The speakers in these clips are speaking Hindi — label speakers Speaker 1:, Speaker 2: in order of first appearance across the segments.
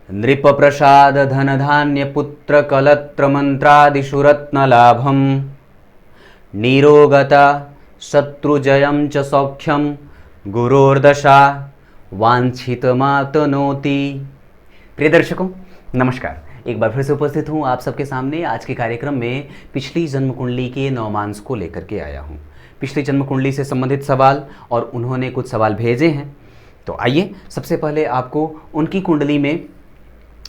Speaker 1: नृपप्रसाद धनधान्य पुत्र कलत्र मंत्रादिषु रत्नलाभम निरोगता शत्रुजयं च सौख्यम गुरोर्दशा वांछितमातनोति। प्रिय दर्शकों नमस्कार, एक बार फिर से उपस्थित हूँ आप सबके सामने। आज के कार्यक्रम में पिछली जन्म कुंडली के नवमांस को लेकर के आया हूँ। पिछली जन्म कुंडली से संबंधित सवाल और उन्होंने कुछ सवाल भेजे हैं, तो आइए सबसे पहले आपको उनकी कुंडली में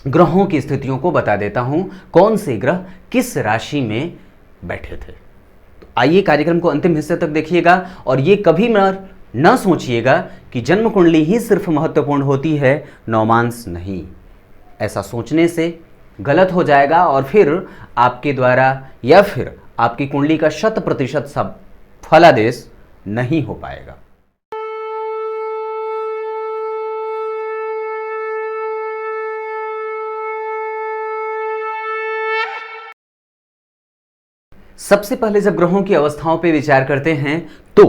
Speaker 1: ग्रहों की स्थितियों को बता देता हूं, कौन से ग्रह किस राशि में बैठे थे। तो आइए कार्यक्रम को अंतिम हिस्से तक देखिएगा और ये कभी न सोचिएगा कि जन्म कुंडली ही सिर्फ महत्वपूर्ण होती है, नवमांस नहीं। ऐसा सोचने से गलत हो जाएगा और फिर आपके द्वारा या फिर आपकी कुंडली का 100% सब फलादेश नहीं हो पाएगा। सबसे पहले जब ग्रहों की अवस्थाओं पर विचार करते हैं तो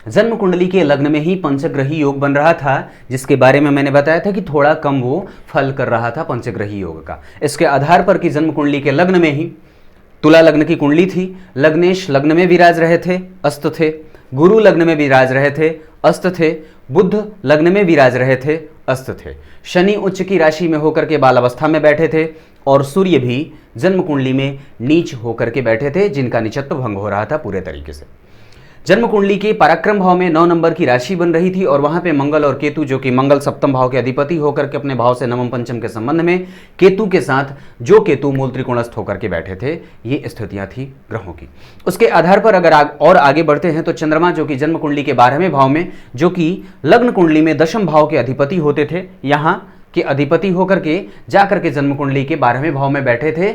Speaker 1: जन्म कुंडली के लग्न में ही पंचग्रही योग बन रहा था, जिसके बारे में मैंने बताया था कि थोड़ा कम वो फल कर रहा था पंचग्रही योग का। इसके आधार पर कि जन्म कुंडली के लग्न में ही तुला लग्न की कुंडली थी, लग्नेश लग्न में विराज रहे थे, अस्त थे, गुरु लग्न में विराज रहे थे, अस्त थे, बुध लग्न में विराज रहे थे, अस्त थे, शनि उच्च की राशि में होकर के बालावस्था में बैठे थे और सूर्य भी जन्म कुंडली में नीच होकर के बैठे थे, जिनका नीचत्व भंग हो रहा था पूरे तरीके से। जन्म कुंडली के पराक्रम भाव में 9 नंबर की राशि बन रही थी और वहां पे मंगल और केतु, जो कि मंगल सप्तम भाव के अधिपति होकर के अपने भाव से नवम पंचम के संबंध में केतु के साथ, जो केतु मूल त्रिकोणस्थ होकर के बैठे थे, ये स्थितियां थी ग्रहों की। उसके आधार पर अगर और आगे बढ़ते हैं तो चंद्रमा, जो कि जन्म कुंडली के 12वें भाव में, जो कि लग्न कुंडली में 10वें भाव के अधिपति होते थे, यहाँ के अधिपति होकर के जाकर के जन्म कुंडली के 12वें भाव में बैठे थे,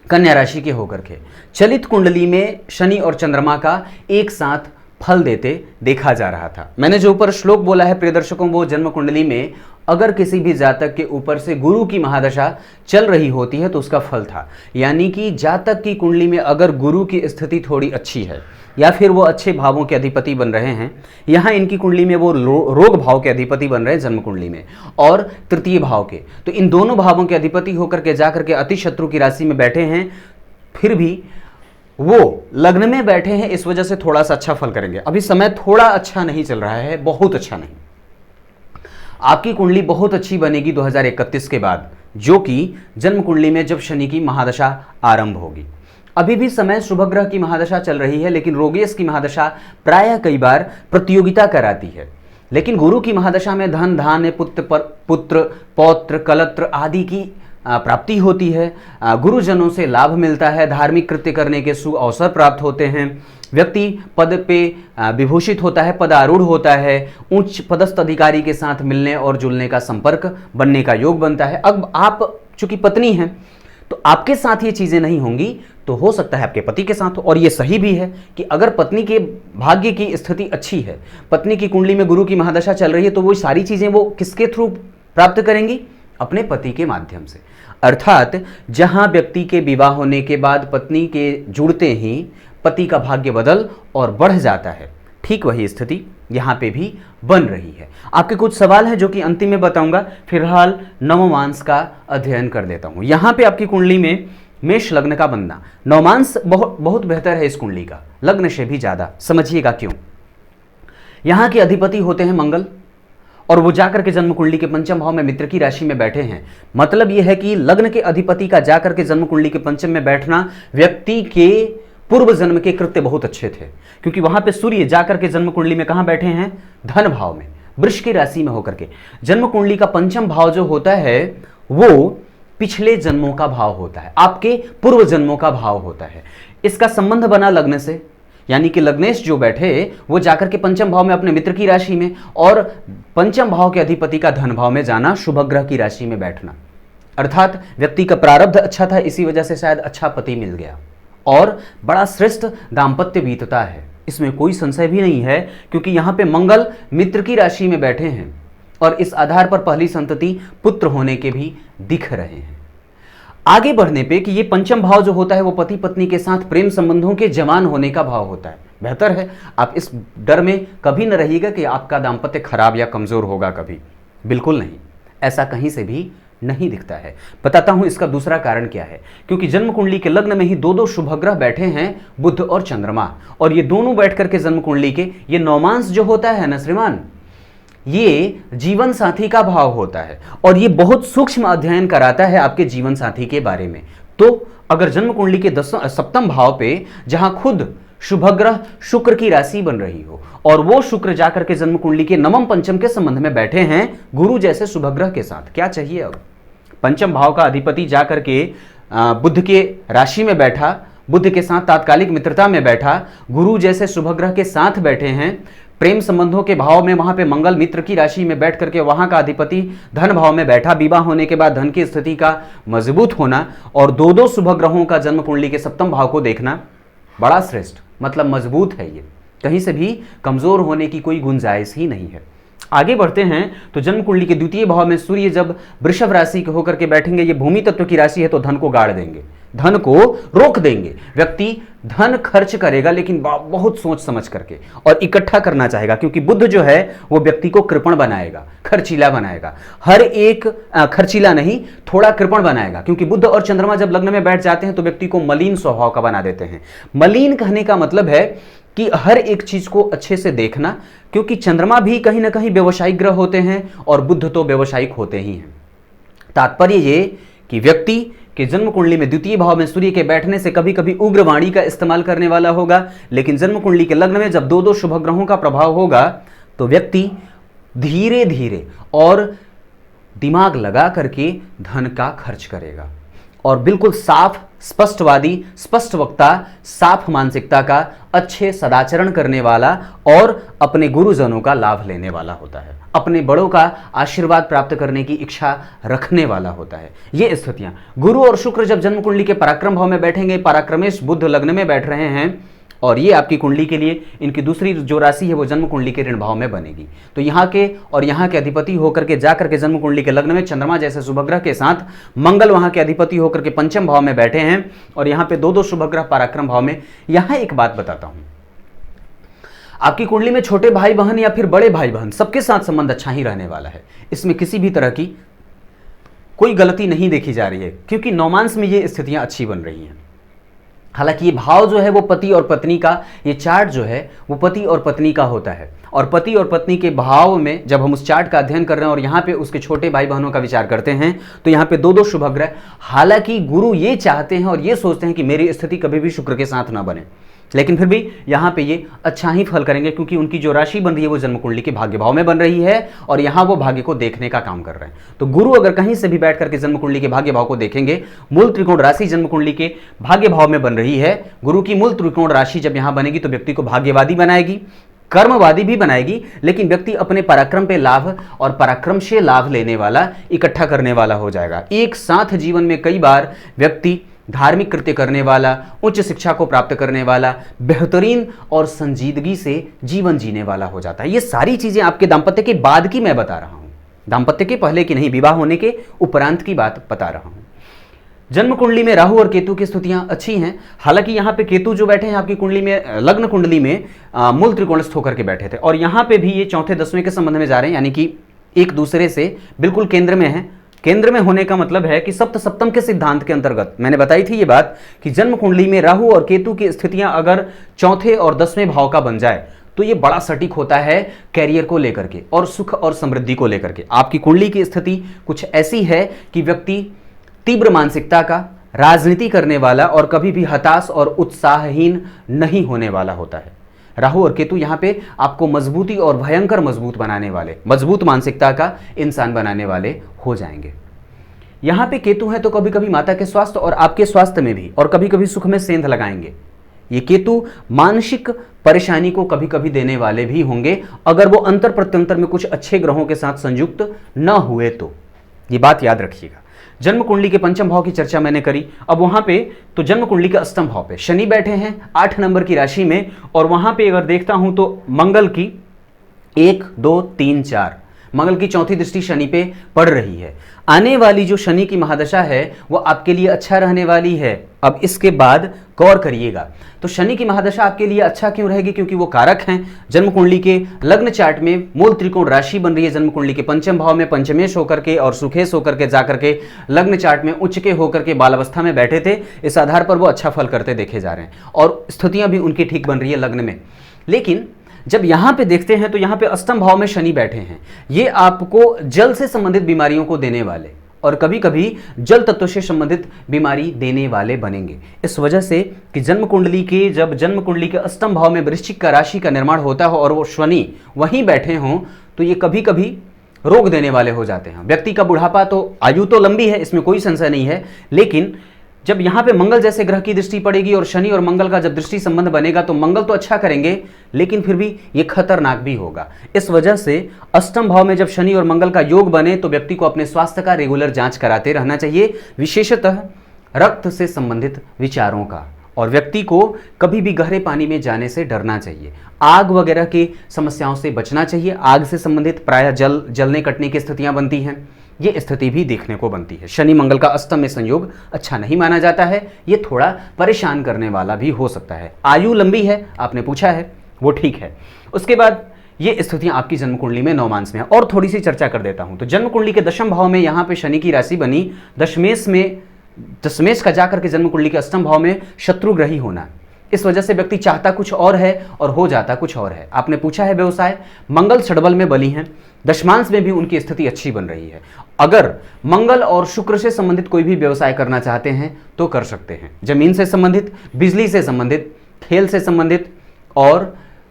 Speaker 1: कन्या राशि के होकर के। चलित कुंडली में शनि और चंद्रमा का एक साथ फल देते देखा जा रहा था। मैंने जो ऊपर श्लोक बोला है प्रिय दर्शकों, वो जन्म कुंडली में अगर किसी भी जातक के ऊपर से गुरु की महादशा चल रही होती है तो उसका फल था। यानी कि जातक की कुंडली में अगर गुरु की स्थिति थोड़ी अच्छी है या फिर वो अच्छे भावों के अधिपति बन रहे हैं, यहाँ इनकी कुंडली में वो रोग भाव के अधिपति बन रहे हैं जन्म कुंडली में, और तृतीय भाव के, तो इन दोनों भावों के अधिपति होकर के जाकर के अति शत्रु की राशि में बैठे हैं, फिर भी वो लग्न में बैठे हैं, इस वजह से थोड़ा सा अच्छा फल करेंगे। अभी समय थोड़ा अच्छा नहीं चल रहा है, बहुत अच्छा नहीं। आपकी कुंडली बहुत अच्छी बनेगी 2031 के बाद, जो कि जन्म कुंडली में जब शनि की महादशा आरंभ होगी। अभी भी समय शुभ ग्रह की महादशा चल रही है, लेकिन रोगेश की महादशा प्रायः कई बार प्रतियोगिता कराती है। लेकिन गुरु की महादशा में धन धान्य पुत्र पौत्र कलत्र आदि की प्राप्ति होती है, गुरुजनों से लाभ मिलता है, धार्मिक कृत्य करने के सु अवसर प्राप्त होते हैं, व्यक्ति पद पे विभूषित होता है, पदारूढ़ होता है, उच्च पदस्थ अधिकारी के साथ मिलने और जुलने का संपर्क बनने का योग बनता है। अब आप चूंकि पत्नी हैं तो आपके साथ ये चीजें नहीं होंगी, तो हो सकता है आपके पति के साथ हो। और ये सही भी है कि अगर पत्नी के भाग्य की स्थिति अच्छी है, पत्नी की कुंडली में गुरु की महादशा चल रही है, तो वो सारी चीजें वो किसके थ्रू प्राप्त करेंगी? अपने पति के माध्यम से। अर्थात जहां व्यक्ति के विवाह होने के बाद पत्नी के जुड़ते ही पति का भाग्य बदल और बढ़ जाता है, ठीक वही स्थिति यहां पे भी बन रही है। आपके कुछ सवाल हैं जो कि अंतिम में बताऊंगा, फिलहाल नवमांस का अध्ययन कर देता हूं। यहां पे आपकी कुंडली में मेष लग्न का बनना, नवमांस बहुत बेहतर है इस कुंडली का, लग्न से भी ज्यादा। समझिएगा क्यों। यहां के अधिपति होते हैं मंगल और वो जाकर के जन्म कुंडली के पंचम भाव में मित्र की राशि में बैठे हैं। मतलब यह है कि लग्न के अधिपति का जाकर के जन्म कुंडली के पंचम में बैठना व्यक्ति के पूर्व जन्म के कृत्य बहुत अच्छे थे, क्योंकि वहां पे सूर्य जाकर के जन्म कुंडली में कहां बैठे हैं? धन भाव में, वृष की राशि में होकर के। जन्म कुंडली का पंचम भाव जो होता है वो पिछले जन्मों का भाव होता है, आपके पूर्व जन्मों का भाव होता है। इसका संबंध बना लग्न से, यानी कि लग्नेश जो बैठे वो जाकर के पंचम भाव में अपने मित्र की राशि में, और पंचम भाव के अधिपति का धन भाव में जाना, शुभ ग्रह की राशि में बैठना। अर्थात व्यक्ति का प्रारब्ध अच्छा था, इसी वजह से शायद अच्छा पति मिल गया और बड़ा श्रेष्ठ दाम्पत्य बीतता है, इसमें कोई संशय भी नहीं है, क्योंकि यहां पे मंगल मित्र की राशि में बैठे हैं और इस आधार पर पहली संतति पुत्र होने के भी दिख रहे हैं। आगे बढ़ने पे कि ये पंचम भाव जो होता है वो पति पत्नी के साथ प्रेम संबंधों के जवान होने का भाव होता है। बेहतर है आप इस डर में कभी न रहिएगा कि आपका दाम्पत्य खराब या कमजोर होगा, कभी बिल्कुल नहीं, ऐसा कहीं से भी नहीं दिखता है। बताता हूं इसका दूसरा कारण क्या है। क्योंकि जन्म कुंडली के लग्न में ही दो दो शुभ ग्रह बैठे हैं, बुध और चंद्रमा, और ये दोनों बैठ करके जन्म कुंडली के, ये नौमांश जो होता है ना श्रीमान, ये जीवन साथी का भाव होता है और ये बहुत सूक्ष्म अध्ययन कराता है आपके जीवन साथी के बारे में। तो अगर जन्म कुंडली के सप्तम भाव पे जहां खुद शुभ ग्रह शुक्र की राशि बन रही हो और वो शुक्र जाकर के जन्म कुंडली के नवम पंचम के संबंध में बैठे हैं गुरु जैसे शुभ ग्रह के साथ, क्या चाहिए अब। पंचम भाव का अधिपति जाकर के बुध के राशि में बैठा, बुध के साथ तात्कालिक मित्रता में बैठा, गुरु जैसे शुभ ग्रह के साथ बैठे हैं, प्रेम संबंधों के भाव में वहां पे मंगल मित्र की राशि में बैठ करके वहां का अधिपति धन भाव में बैठा, विवाह होने के बाद धन की स्थिति का मजबूत होना और दो दो शुभ ग्रहों का जन्म कुंडली के सप्तम भाव को देखना बड़ा श्रेष्ठ, मतलब मजबूत है। ये कहीं से भी कमजोर होने की कोई गुंजाइश ही नहीं है। आगे बढ़ते हैं तो जन्म कुंडली के द्वितीय भाव में सूर्य जब वृषभ राशि के होकर के बैठेंगे, ये भूमि तत्व की राशि है, तो धन को गाड़ देंगे, धन को रोक देंगे। व्यक्ति धन खर्च करेगा लेकिन बहुत सोच समझ करके और इकट्ठा करना चाहेगा, क्योंकि बुध जो है वो व्यक्ति को कृपण बनाएगा, खर्चीला बनाएगा। हर एक खर्चीला नहीं, थोड़ा कृपण बनाएगा, क्योंकि बुध और चंद्रमा जब लग्न में बैठ जाते हैं तो व्यक्ति को मलिन स्वभाव का बना देते हैं। मलिन कहने का मतलब है कि हर एक चीज को अच्छे से देखना, क्योंकि चंद्रमा भी कहीं ना कहीं व्यवसायिक ग्रह होते हैं और बुध तो व्यवसायिक होते ही हैं। तात्पर्य ये कि व्यक्ति के जन्म कुंडली में द्वितीय भाव में सूर्य के बैठने से कभी कभी उग्र वाणी का इस्तेमाल करने वाला होगा, लेकिन जन्म कुंडली के लग्न में जब दो दो शुभ ग्रहों का प्रभाव होगा तो व्यक्ति धीरे धीरे और दिमाग लगा करके धन का खर्च करेगा और बिल्कुल साफ, स्पष्टवादी, स्पष्ट वक्ता, साफ मानसिकता का, अच्छे सदाचरण करने वाला और अपने गुरुजनों का लाभ लेने वाला होता है, अपने बड़ों का आशीर्वाद प्राप्त करने की इच्छा रखने वाला होता है। ये स्थितियां गुरु और शुक्र जब जन्म कुंडली के पराक्रम भाव में बैठेंगे, पराक्रमेश बुध लग्न में बैठ रहे हैं और ये आपकी कुंडली के लिए इनकी दूसरी जो राशि है वो जन्म कुंडली के ऋण भाव में बनेगी, तो यहाँ के और यहाँ के अधिपति होकर के जाकर के जन्म कुंडली के लग्न में चंद्रमा जैसे शुभ ग्रह के साथ मंगल वहां के अधिपति होकर के पंचम भाव में बैठे हैं और यहाँ पे दो दो शुभ ग्रह पराक्रम भाव में। यहाँ एक बात बताता हूं, आपकी कुंडली में छोटे भाई बहन या फिर बड़े भाई बहन सबके साथ संबंध अच्छा ही रहने वाला है, इसमें किसी भी तरह की कोई गलती नहीं देखी जा रही है, क्योंकि नौमांस में ये स्थितियां अच्छी बन रही हैं। हालांकि ये भाव जो है वो पति और पत्नी का, ये चार्ट जो है वो पति और पत्नी का होता है और पति और पत्नी के भाव में जब हम उस चार्ट का अध्ययन कर रहे हैं और यहाँ पे उसके छोटे भाई बहनों का विचार करते हैं तो यहाँ पे दो दो शुभ ग्रह, हालांकि गुरु ये चाहते हैं और ये सोचते हैं कि मेरी स्थिति कभी भी शुक्र के साथ ना बने, लेकिन फिर भी यहाँ पे ये अच्छा ही फल करेंगे, क्योंकि उनकी जो राशि बन रही है वो जन्म कुंडली के भाग्य भाव में बन रही है और यहाँ वो भाग्य को देखने का काम कर रहे हैं। तो गुरु अगर कहीं से भी बैठ करके जन्म कुंडली के भाग्य भाव को देखेंगे, मूल त्रिकोण राशि जन्म कुंडली के भाग्य भाव में बन रही है, गुरु की मूल त्रिकोण राशि जब यहाँ बनेगी तो व्यक्ति को भाग्यवादी बनाएगी, कर्मवादी भी बनाएगी, लेकिन व्यक्ति अपने पराक्रम पे लाभ और पराक्रम से लाभ लेने वाला, इकट्ठा करने वाला हो जाएगा। एक साथ जीवन में कई बार व्यक्ति धार्मिक कृत्य करने वाला, उच्च शिक्षा को प्राप्त करने वाला, बेहतरीन और संजीदगी से जीवन जीने वाला हो जाता है। ये सारी चीजें आपके दाम्पत्य के बाद की मैं बता रहा हूं, दाम्पत्य के पहले की नहीं, विवाह होने के उपरांत की बात बता रहा हूं। जन्म कुंडली में राहु और केतु की स्थितियां अच्छी हैं, हालांकि यहाँ पे केतु जो बैठे हैं आपकी कुंडली में, लग्न कुंडली में मूल त्रिकोणस्थ होकर के बैठे थे और यहाँ पे भी ये चौथे दसवें के संबंध में जा रहे हैं, यानी कि एक दूसरे से बिल्कुल केंद्र में है। केंद्र में होने का मतलब है कि सप्त सप्तम के सिद्धांत के अंतर्गत मैंने बताई थी ये बात कि जन्म कुंडली में राहु और केतु की स्थितियां अगर चौथे और दसवें भाव का बन जाए तो ये बड़ा सटीक होता है कैरियर को लेकर के और सुख और समृद्धि को लेकर के। आपकी कुंडली की स्थिति कुछ ऐसी है कि व्यक्ति तीव्र मानसिकता का, राजनीति करने वाला और कभी भी हताश और उत्साहहीन नहीं होने वाला होता है। राहु और केतु यहाँ पे आपको मजबूती और भयंकर मजबूत बनाने वाले, मजबूत मानसिकता का इंसान बनाने वाले हो जाएंगे। यहाँ पे केतु है तो कभी कभी माता के स्वास्थ्य और आपके स्वास्थ्य में भी और कभी कभी सुख में सेंध लगाएंगे। ये केतु मानसिक परेशानी को कभी कभी देने वाले भी होंगे अगर वो अंतर प्रत्यंतर में कुछ अच्छे ग्रहों के साथ संयुक्त न हुए तो, ये बात याद रखिएगा। जन्म कुंडली के पंचम भाव की चर्चा मैंने करी, अब वहां पे तो जन्म कुंडली के अष्टम भाव पे शनि बैठे हैं 8 नंबर की राशि में और वहां पे अगर देखता हूं तो मंगल की 1 2 3 4 मंगल की चौथी दृष्टि शनि पे पड़ रही है। आने वाली जो शनि की महादशा है वो आपके लिए अच्छा रहने वाली है। अब इसके बाद गौर करिएगा, तो शनि की महादशा आपके लिए अच्छा क्यों रहेगी? क्योंकि वो कारक हैं। जन्म कुंडली के लग्न चार्ट में मूल त्रिकोण राशि बन रही है जन्म कुंडली के पंचम भाव में, पंचमेश होकर के और सुखेश होकर के जाकर के लग्न चार्ट में उच्च के होकर के बाल अवस्था में बैठे थे। इस आधार पर वो अच्छा फल करते देखे जा रहे हैं और स्थितियां भी उनकी ठीक बन रही है लग्न में। लेकिन जब यहां पे देखते हैं तो यहां पे अष्टम भाव में शनि बैठे हैं। ये आपको जल से संबंधित बीमारियों को देने वाले और कभी कभी जल तत्व से संबंधित बीमारी देने वाले बनेंगे। इस वजह से कि जब जन्म कुंडली के अष्टम भाव में वृश्चिक का राशि का निर्माण होता हो और वो शनि वहीं बैठे हों तो ये कभी कभी रोग देने वाले हो जाते हैं। व्यक्ति का बुढ़ापा, तो आयु तो लंबी है, इसमें कोई संशय नहीं है, लेकिन जब यहां पे मंगल जैसे ग्रह की दृष्टि पड़ेगी और शनि और मंगल का जब दृष्टि संबंध बनेगा तो मंगल तो अच्छा करेंगे लेकिन फिर भी ये खतरनाक भी होगा। इस वजह से अष्टम भाव में जब शनि और मंगल का योग बने तो व्यक्ति को अपने स्वास्थ्य का रेगुलर जांच कराते रहना चाहिए, विशेषतः रक्त से संबंधित विचारों का। और व्यक्ति को कभी भी गहरे पानी में जाने से डरना चाहिए, आग वगैरह की समस्याओं से बचना चाहिए। आग से संबंधित प्रायः जलने कटने की स्थितियां बनती हैं, ये स्थिति भी देखने को बनती है। शनि मंगल का अष्टम में संयोग अच्छा नहीं माना जाता है, ये थोड़ा परेशान करने वाला भी हो सकता है। आयु लंबी है, आपने पूछा है, वो ठीक है। उसके बाद ये स्थितियां आपकी जन्म कुंडली में नवमांश में है। और थोड़ी सी चर्चा कर देता हूं। तो जन्म कुंडली के दशम भाव में यहां पे शनि की राशि बनी, दशमेश का जाकर के जन्म कुंडली के अष्टम भाव में शत्रु ग्रही होना। इस वजह से व्यक्ति चाहता कुछ और है और हो जाता कुछ और है। आपने पूछा है व्यवसाय, मंगल षड्बल में बली हैं, दशमांश में भी उनकी स्थिति अच्छी बन रही है। अगर मंगल और शुक्र से संबंधित कोई भी व्यवसाय करना चाहते हैं तो कर सकते हैं। जमीन से संबंधित, बिजली से संबंधित, खेल से संबंधित और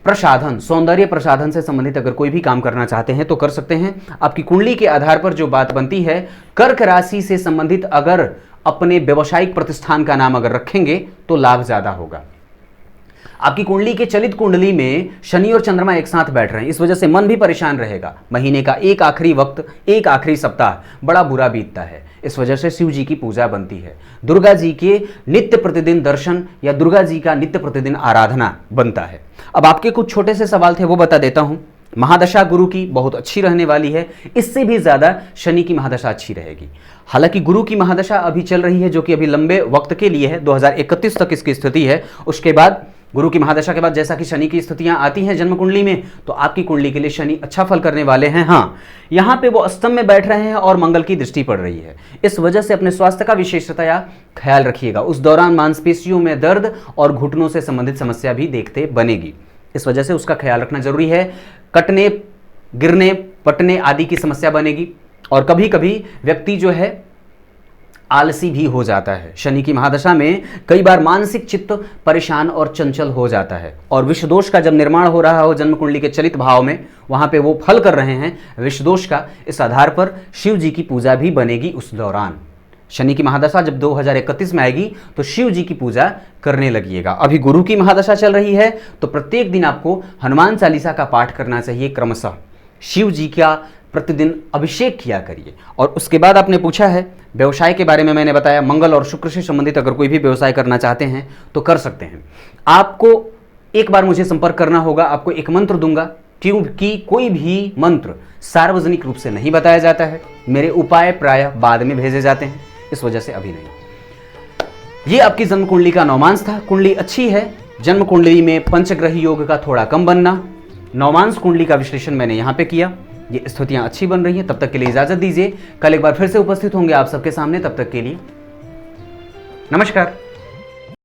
Speaker 1: प्रसाधन, सौंदर्य प्रसाधन से संबंधित अगर कोई भी काम करना चाहते हैं तो कर सकते हैं। आपकी कुंडली के आधार पर जो बात बनती है, कर्क राशि से संबंधित अगर अपने व्यवसायिक प्रतिष्ठान का नाम अगर रखेंगे तो लाभ ज्यादा होगा। आपकी कुंडली के चलित कुंडली में शनि और चंद्रमा एक साथ बैठ रहे हैं, इस वजह से मन भी परेशान रहेगा। महीने का एक आखिरी वक्त, एक आखिरी सप्ताह बड़ा बुरा बीतता है। इस वजह से शिव जी की पूजा बनती है, दुर्गा जी के नित्य प्रतिदिन दर्शन या दुर्गा जी का नित्य प्रतिदिन आराधना बनता है। अब आपके कुछ छोटे से सवाल थे वो बता देता हूं। महादशा गुरु की बहुत अच्छी रहने वाली है, इससे भी ज्यादा शनि की महादशा अच्छी रहेगी। हालांकि गुरु की महादशा अभी चल रही है जो कि अभी लंबे वक्त के लिए है, 2031 तक इसकी स्थिति है। उसके बाद गुरु की महादशा के बाद जैसा कि शनि की स्थितियां आती हैं जन्म कुंडली में, तो आपकी कुंडली के लिए शनि अच्छा फल करने वाले हैं। हाँ, यहां पे वो अष्टम में बैठ रहे हैं और मंगल की दृष्टि पड़ रही है। इस वजह से अपने स्वास्थ्य का विशेषतया ख्याल रखिएगा। उस दौरान मांसपेशियों में दर्द और घुटनों से संबंधित समस्या भी देखते बनेगी, इस वजह से उसका ख्याल रखना जरूरी है। कटने, गिरने, पटने आदि की समस्या बनेगी और कभी कभी व्यक्ति जो है आलसी भी हो जाता है। शनि की महादशा में कई बार मानसिक चित्त परेशान और चंचल हो जाता है। और विषदोष का जब निर्माण हो रहा हो जन्म कुंडली के चलित भाव में, वहां पे वो फल कर रहे हैं विषदोष का, इस आधार पर शिव जी की पूजा भी बनेगी उस दौरान। शनि की महादशा जब 2031 में आएगी तो शिव जी की पूजा करने लगिएगा। अभी गुरु की महादशा चल रही है तो प्रत्येक दिन आपको हनुमान चालीसा का पाठ करना चाहिए क्रमशः। शिव जी का प्रतिदिन अभिषेक किया करिए। और उसके बाद आपने पूछा है व्यवसाय के बारे में, मैंने बताया मंगल और शुक्र से संबंधित अगर कोई भी व्यवसाय करना चाहते हैं तो कर सकते हैं। आपको एक बार मुझे संपर्क करना होगा, आपको एक मंत्र दूंगा, क्योंकि कोई भी मंत्र सार्वजनिक रूप से नहीं बताया जाता है, मेरे उपाय प्रायः बाद में भेजे जाते हैं, इस वजह से अभी नहीं। ये आपकी जन्म कुंडली का नवमांश था। कुंडली अच्छी है, जन्म कुंडली में पंचग्रही योग का थोड़ा कम बनना, नवमांश कुंडली का विश्लेषण मैंने यहाँ पे किया। ये स्थितियां अच्छी बन रही हैं। तब तक के लिए इजाजत दीजिए, कल एक बार फिर से उपस्थित होंगे आप सबके सामने। तब तक के लिए नमस्कार।